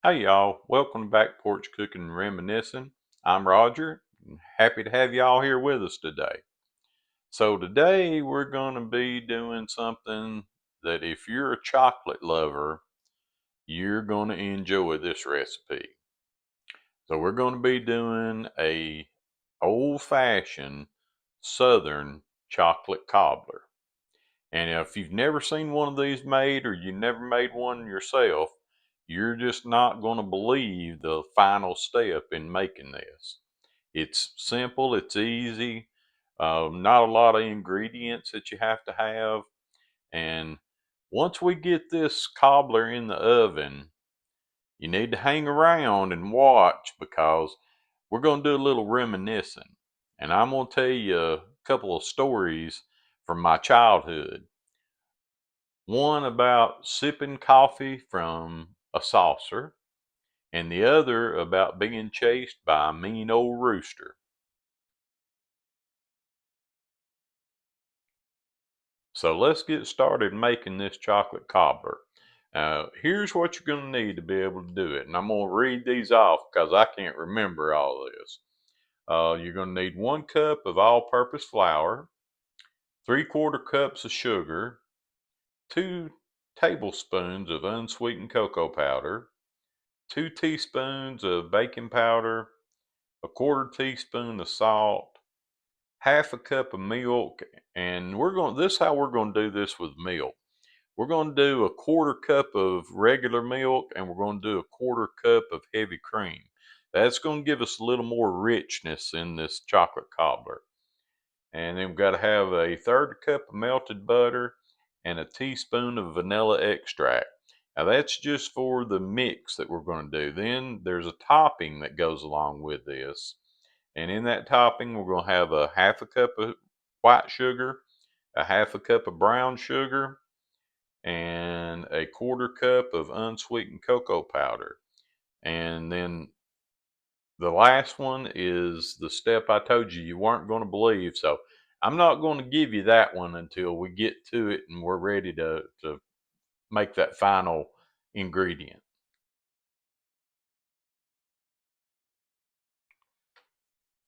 Hey y'all, welcome back to Porch Cooking and Reminiscing. I'm Roger, and happy to have y'all here with us today. So today we're going to be doing something that if you're a chocolate lover, you're going to enjoy this recipe. So we're going to be doing a old-fashioned Southern chocolate cobbler. And if you've never seen one of these made or you never made one yourself, you're just not going to believe the final step in making this. It's simple, it's easy, not a lot of ingredients that you have to have. And once we get this cobbler in the oven, you need to hang around and watch because we're going to do a little reminiscing. And I'm going to tell you a couple of stories from my childhood. One about sipping coffee from a saucer, and the other about being chased by a mean old rooster. So let's get started making this chocolate cobbler. Here's what you're going to need to be able to do it. And I'm going to read these off because I can't remember all this. You're going to need 1 cup of all-purpose flour, 3/4 cups of sugar, 2 tablespoons of unsweetened cocoa powder, 2 teaspoons of baking powder, a 1/4 teaspoon of salt, 1/2 cup of milk, and this is how we're going to do this with milk. We're going to do a 1/4 cup of regular milk and we're going to do a 1/4 cup of heavy cream. That's going to give us a little more richness in this chocolate cobbler. And then we've got to have a 1/3 cup of melted butter and a teaspoon of vanilla extract. Now that's just for the mix that we're going to do. Then there's a topping that goes along with this. And in that topping, we're going to have a 1/2 cup of white sugar, a 1/2 cup of brown sugar, and a 1/4 cup of unsweetened cocoa powder. And then the last one is the step I told you weren't going to believe. So I'm not going to give you that one until we get to it and we're ready to make that final ingredient.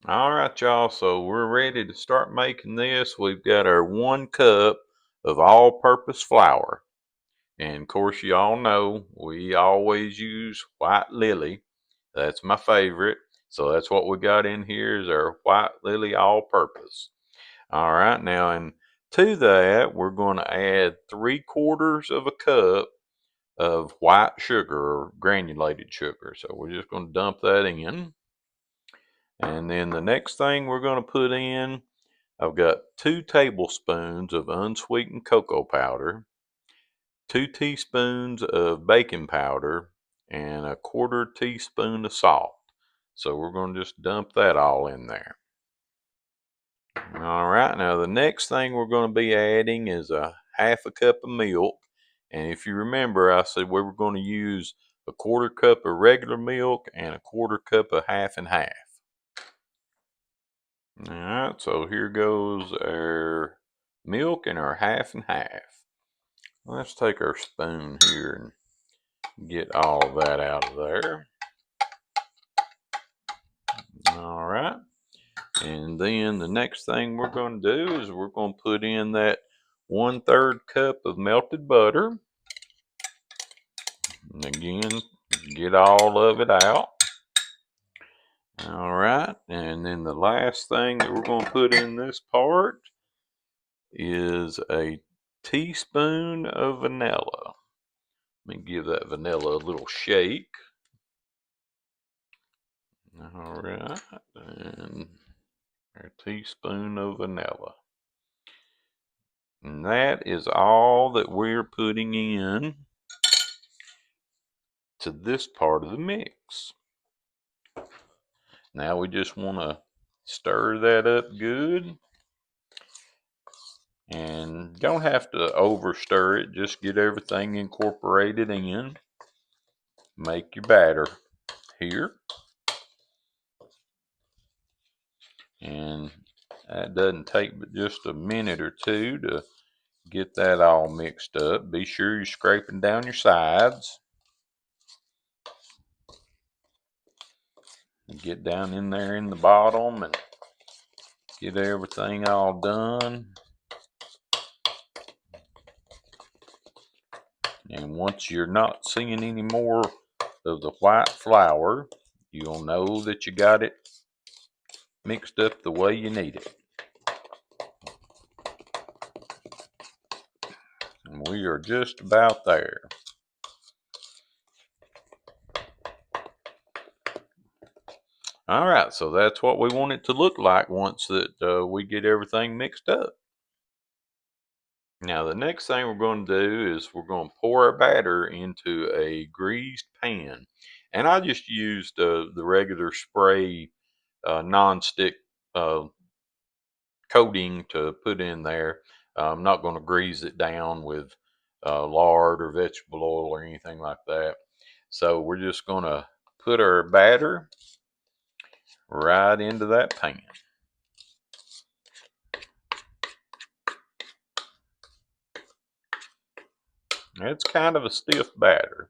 All right, y'all. So we're ready to start making this. We've got our 1 cup of all-purpose flour. And of course, you all know we always use white lily. That's my favorite. So that's what we got in here is our white lily all-purpose. All right, now and to that, we're going to add 3/4 of a cup of white sugar or granulated sugar. So we're just going to dump that in. And then the next thing we're going to put in, I've got 2 tablespoons of unsweetened cocoa powder, 2 teaspoons of baking powder, and a 1/4 teaspoon of salt. So we're going to just dump that all in there. All right, now the next thing we're going to be adding is a 1/2 cup of milk. And if you remember, I said we were going to use a 1/4 cup of regular milk and a 1/4 cup of half and half. All right, so here goes our milk and our half and half. Let's take our spoon here and get all that out of there. All right, and then the next thing we're going to do is we're going to put in that 1/3 cup of melted butter. And again, get all of it out. All right, and then the last thing that we're going to put in this part is a teaspoon of vanilla. Let me give that vanilla a little shake. All right, and a teaspoon of vanilla. And that is all that we're putting in to this part of the mix. Now we just want to stir that up good. And don't have to over stir it, just get everything incorporated in. Make your batter here. And that doesn't take but just a minute or two to get that all mixed up. Be sure you're scraping down your sides. Get down in there in the bottom and get everything all done. And once you're not seeing any more of the white flour, you'll know that you got it mixed up the way you need it. And we are just about there. All right, so that's what we want it to look like once that we get everything mixed up. Now the next thing we're going to do is we're going to pour our batter into a greased pan. And I just used the regular spray non-stick uh, coating to put in there. I'm not going to grease it down with lard or vegetable oil or anything like that. So we're just going to put our batter right into that pan. It's kind of a stiff batter,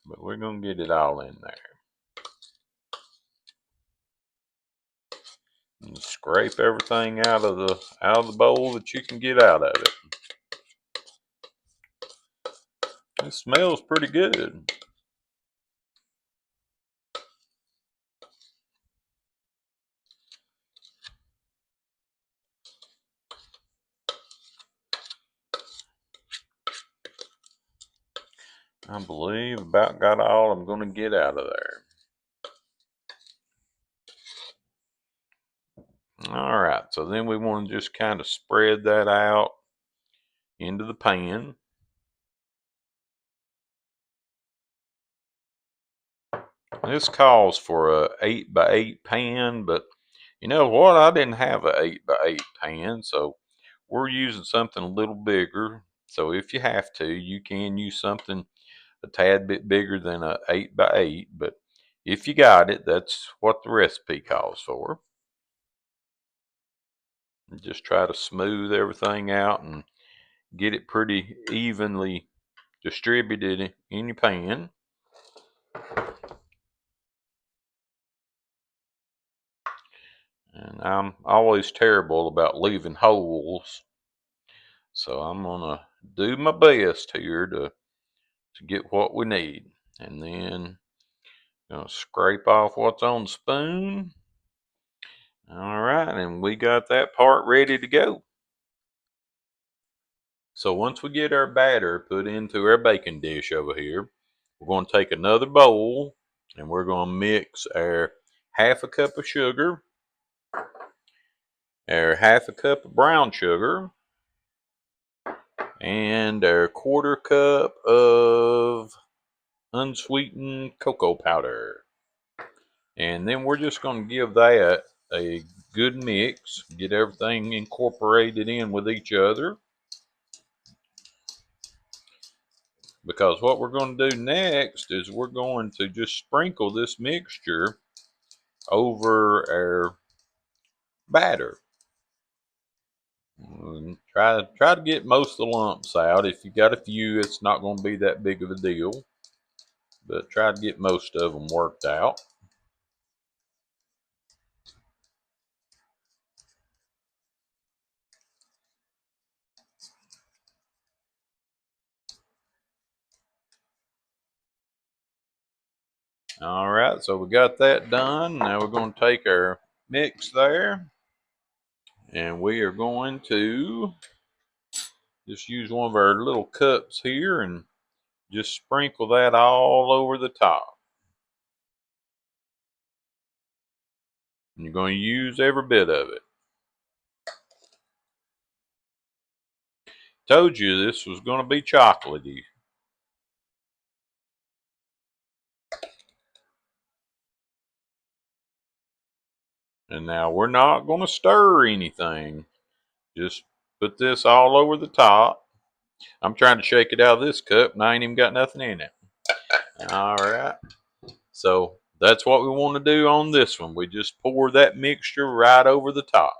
but we're going to get it all in there. And scrape everything out of the bowl that you can get out of it. It smells pretty good. I believe about got all I'm going to get out of there. All right, so then we want to just kind of spread that out into the pan. This calls for a 8x8 pan, but you know what? I didn't have a 8x8 pan, so we're using something a little bigger. So if you have to, you can use something a tad bit bigger than a 8x8, but if you got it, that's what the recipe calls for. And just try to smooth everything out and get it pretty evenly distributed in your pan. And I'm always terrible about leaving holes, so I'm gonna do my best here to get what we need. And then gonna scrape off what's on the spoon. All right, and we got that part ready to go. So once we get our batter put into our baking dish over here, we're going to take another bowl and we're going to mix our half a cup of sugar, our half a cup of brown sugar, and our quarter cup of unsweetened cocoa powder. And then we're just going to give that a good mix, get everything incorporated in with each other. Because what we're going to do next is we're going to just sprinkle this mixture over our batter. And try to get most of the lumps out. If you got a few, it's not going to be that big of a deal, but try to get most of them worked out. All right, so we got that done. Now we're going to take our mix there, and we are going to just use one of our little cups here and just sprinkle that all over the top. And you're going to use every bit of it. Told you this was going to be chocolatey. And now we're not going to stir anything. Just put this all over the top. I'm trying to shake it out of this cup and I ain't even got nothing in it. All right. So that's what we want to do on this one. We just pour that mixture right over the top.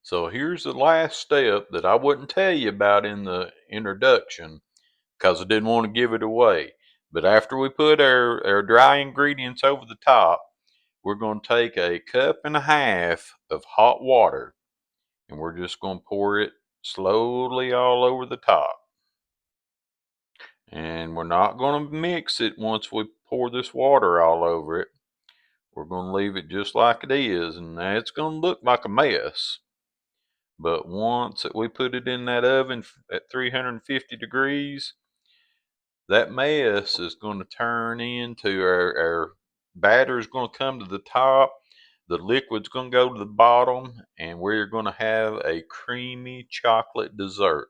So here's the last step that I wouldn't tell you about in the introduction because I didn't want to give it away. But after we put our dry ingredients over the top, we're going to take a cup and a half of hot water and we're just going to pour it slowly all over the top. And we're not going to mix it once we pour this water all over it. We're going to leave it just like it is, and it's going to look like a mess. But once that we put it in that oven at 350 degrees, that mess is going to turn into our batter is going to come to the top, the liquid's going to go to the bottom, and we're going to have a creamy chocolate dessert.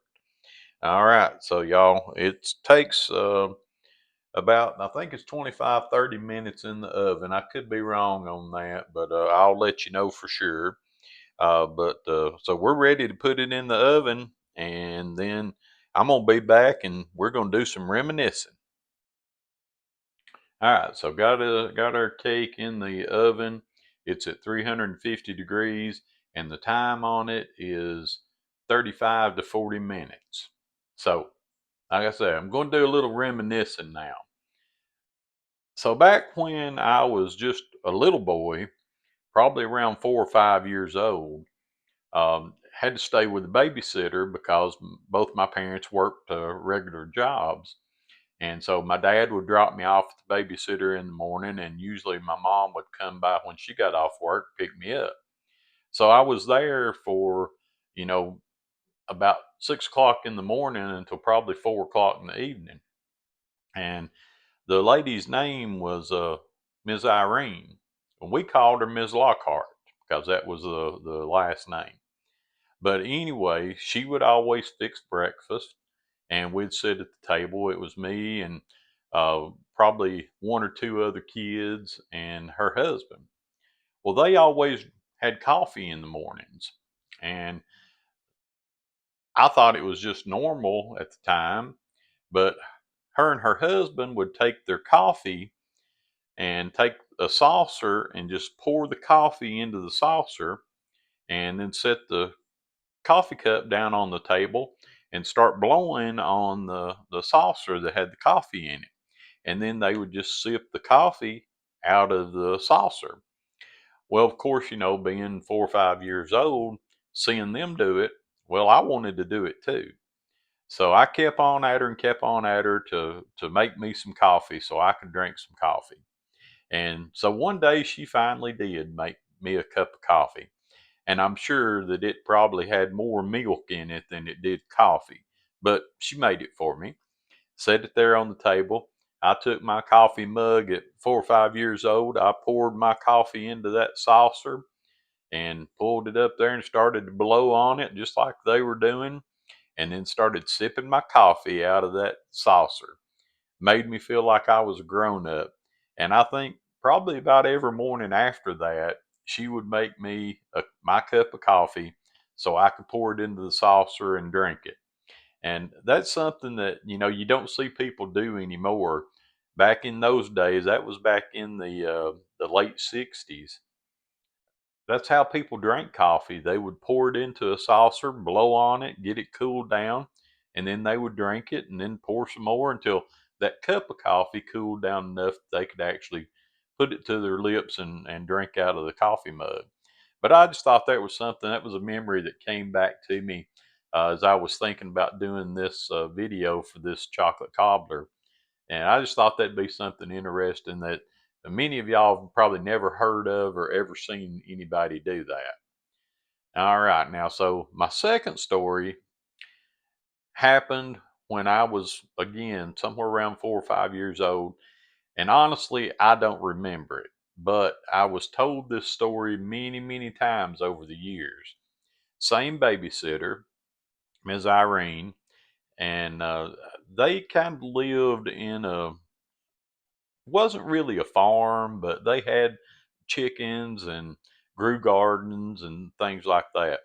All right, so y'all, it takes about, I think it's 25, 30 minutes in the oven. I could be wrong on that, but I'll let you know for sure. So we're ready to put it in the oven, and then I'm gonna be back, and we're gonna do some reminiscing. All right, so got our cake in the oven. It's at 350 degrees, and the time on it is 35 to 40 minutes. So, like I said, I'm going to do a little reminiscing now. So back when I was just a little boy, probably around 4 or 5 years old, had to stay with a babysitter because both my parents worked regular jobs. And so my dad would drop me off at the babysitter in the morning, and usually my mom would come by when she got off work, pick me up. So I was there for, you know, about 6 o'clock in the morning until probably 4 o'clock in the evening. And the lady's name was Ms. Irene. And we called her Ms. Lockhart because that was the last name. But anyway, she would always fix breakfast, and we'd sit at the table. It was me and probably one or two other kids and her husband. Well, they always had coffee in the mornings, and I thought it was just normal at the time. But her and her husband would take their coffee and take a saucer and just pour the coffee into the saucer and then set the coffee cup down on the table and start blowing on the saucer that had the coffee in it. And then they would just sip the coffee out of the saucer. Well, of course, being 4 or 5 years old, seeing them do it, well, I wanted to do it too. So I kept on at her and kept on at her to make me some coffee so I could drink some coffee. And so one day she finally did make me a cup of coffee. And I'm sure that it probably had more milk in it than it did coffee. But she made it for me, set it there on the table. I took my coffee mug at 4 or 5 years old. I poured my coffee into that saucer and pulled it up there and started to blow on it just like they were doing. And then started sipping my coffee out of that saucer. Made me feel like I was a grown up. And I think probably about every morning after that, she would make me my cup of coffee so I could pour it into the saucer and drink it. And that's something that, you don't see people do anymore. Back in those days, that was back in the late 60s. That's how people drank coffee. They would pour it into a saucer, blow on it, get it cooled down, and then they would drink it and then pour some more until that cup of coffee cooled down enough that they could actually put it to their lips and drink out of the coffee mug. But I just thought that was something, that was a memory that came back to me as I was thinking about doing this video for this chocolate cobbler. And I just thought that'd be something interesting that many of y'all have probably never heard of or ever seen anybody do that. All right, now, so my second story happened when I was, again, somewhere around 4 or 5 years old. And honestly, I don't remember it, but I was told this story many, many times over the years. Same babysitter, Ms. Irene, and they kind of lived in wasn't really a farm, but they had chickens and grew gardens and things like that.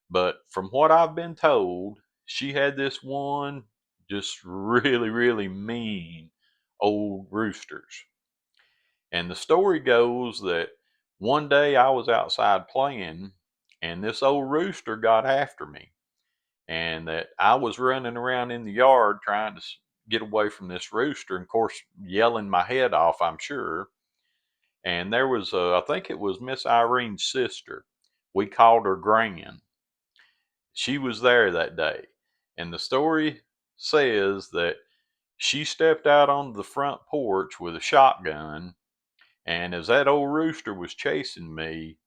But from what I've been told, she had this one just really, really mean old roosters. And the story goes that one day I was outside playing and this old rooster got after me, and that I was running around in the yard trying to get away from this rooster, and of course, yelling my head off, I'm sure. And there was, I think it was Miss Irene's sister. We called her Gran. She was there that day. And the story says that she stepped out onto the front porch with a shotgun. And as that old rooster was chasing me,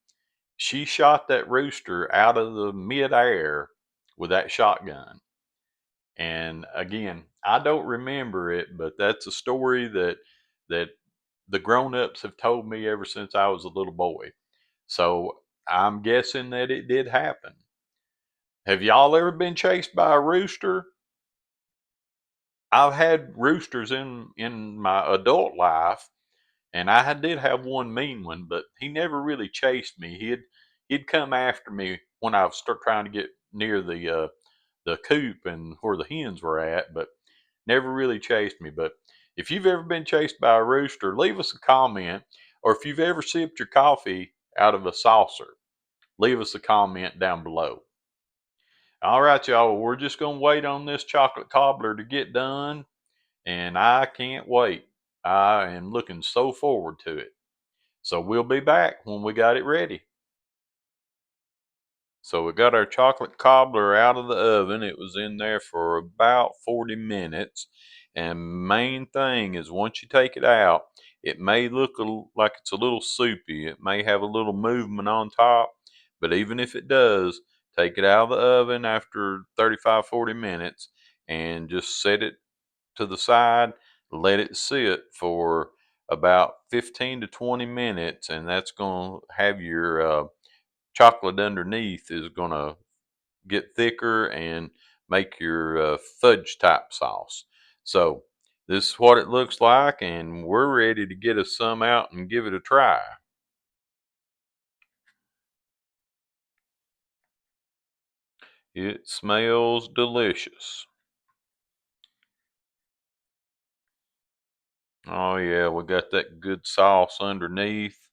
she shot that rooster out of the midair with that shotgun. And again, I don't remember it, but that's a story that the grown-ups have told me ever since I was a little boy. So I'm guessing that it did happen. Have y'all ever been chased by a rooster? I've had roosters in my adult life, and I did have one mean one, but he never really chased me. He'd come after me when I was start trying to get near the coop and where the hens were at, but never really chased me. But if you've ever been chased by a rooster, leave us a comment. Or if you've ever sipped your coffee out of a saucer, leave us a comment down below. All right, y'all, we're just going to wait on this chocolate cobbler to get done, and I can't wait. I am looking so forward to it. So we'll be back when we got it ready. So we got our chocolate cobbler out of the oven. It was in there for about 40 minutes. And main thing is once you take it out, it may look like it's a little soupy. It may have a little movement on top, but even if it does, take it out of the oven after 35, 40 minutes and just set it to the side, let it sit for about 15 to 20 minutes, and that's going to have your chocolate underneath is going to get thicker and make your fudge type sauce. So this is what it looks like, and we're ready to get us some out and give it a try. It smells delicious. Oh yeah, we got that good sauce underneath,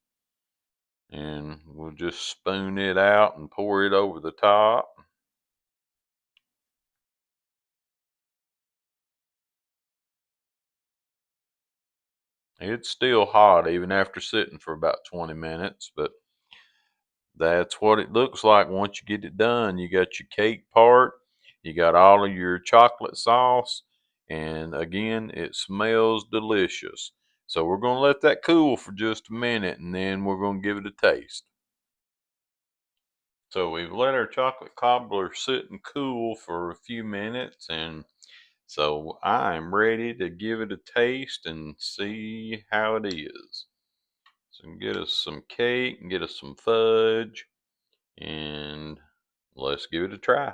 and we'll just spoon it out and pour it over the top. It's still hot even after sitting for about 20 minutes, but that's what it looks like once you get it done. You got your cake part, you got all of your chocolate sauce, and again, it smells delicious. So we're going to let that cool for just a minute, and then we're going to give it a taste. So we've let our chocolate cobbler sit and cool for a few minutes, and so I am ready to give it a taste and see how it is. So get us some cake and get us some fudge, and let's give it a try.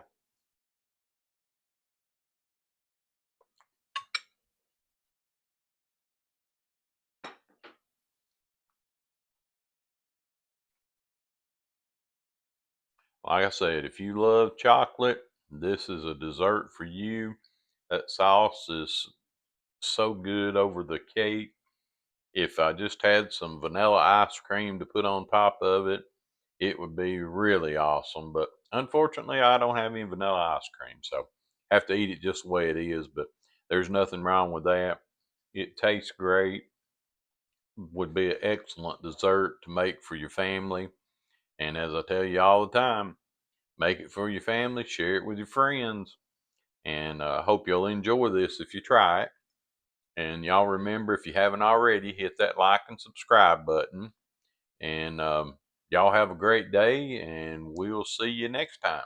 Like I said, if you love chocolate, this is a dessert for you. That sauce is so good over the cake. If I just had some vanilla ice cream to put on top of it, it would be really awesome. But unfortunately, I don't have any vanilla ice cream, so I have to eat it just the way it is. But there's nothing wrong with that. It tastes great. Would be an excellent dessert to make for your family. And as I tell you all the time, make it for your family, share it with your friends, and I hope you'll enjoy this if you try it. And y'all remember, if you haven't already, hit that like and subscribe button. And y'all have a great day, and we'll see you next time.